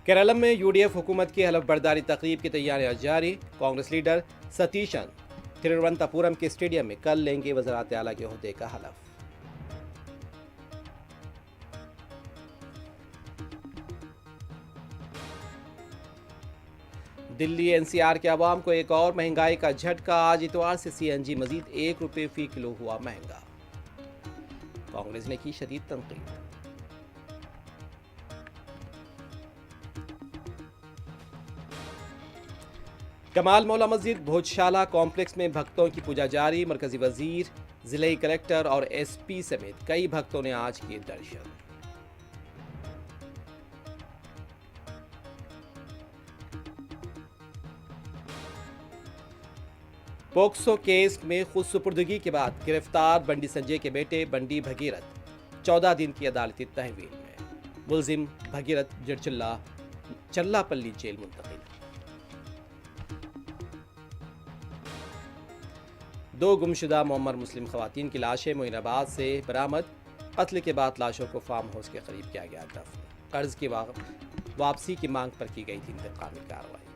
केरलम में यूडीएफ हुकूमत की हलफ बर्दारी तकरीब की तैयारियां जारी। कांग्रेस लीडर सतीशन तिरुवनंतपुरम के स्टेडियम में कल लेंगे वज़रात आला के ओहदे का हलफ। दिल्ली एनसीआर के अवाम को एक और महंगाई का झटका। आज इतवार से सीएनजी मजीद ₹1 फी किलो हुआ महंगा। कांग्रेस ने की शदीद तनकीद। कमाल मौला मस्जिद भोजशाला कॉम्प्लेक्स में भक्तों की पूजा जारी। मरकजी वजीर, जिले कलेक्टर और एसपी समेत कई भक्तों ने आज किए दर्शन। पोक्सो केस में खुद सुपुर्दगी के बाद गिरफ्तार बंडी संजय के बेटे बंडी भगीरथ 14 दिन की अदालती तहवील में। मुलजिम भगीरथ जड़चिल्ला चल्लापल्ली जेल मुंतकिल। 2 गुमशुदा मोअम्मर मुस्लिम खवातीन की लाशें मोइनाबाद से बरामद। कत्ल के बाद लाशों को फार्म हाउस के करीब किया गया दफन। कर्ज की वापसी की मांग पर की गई थी इंतकामी कार्रवाई।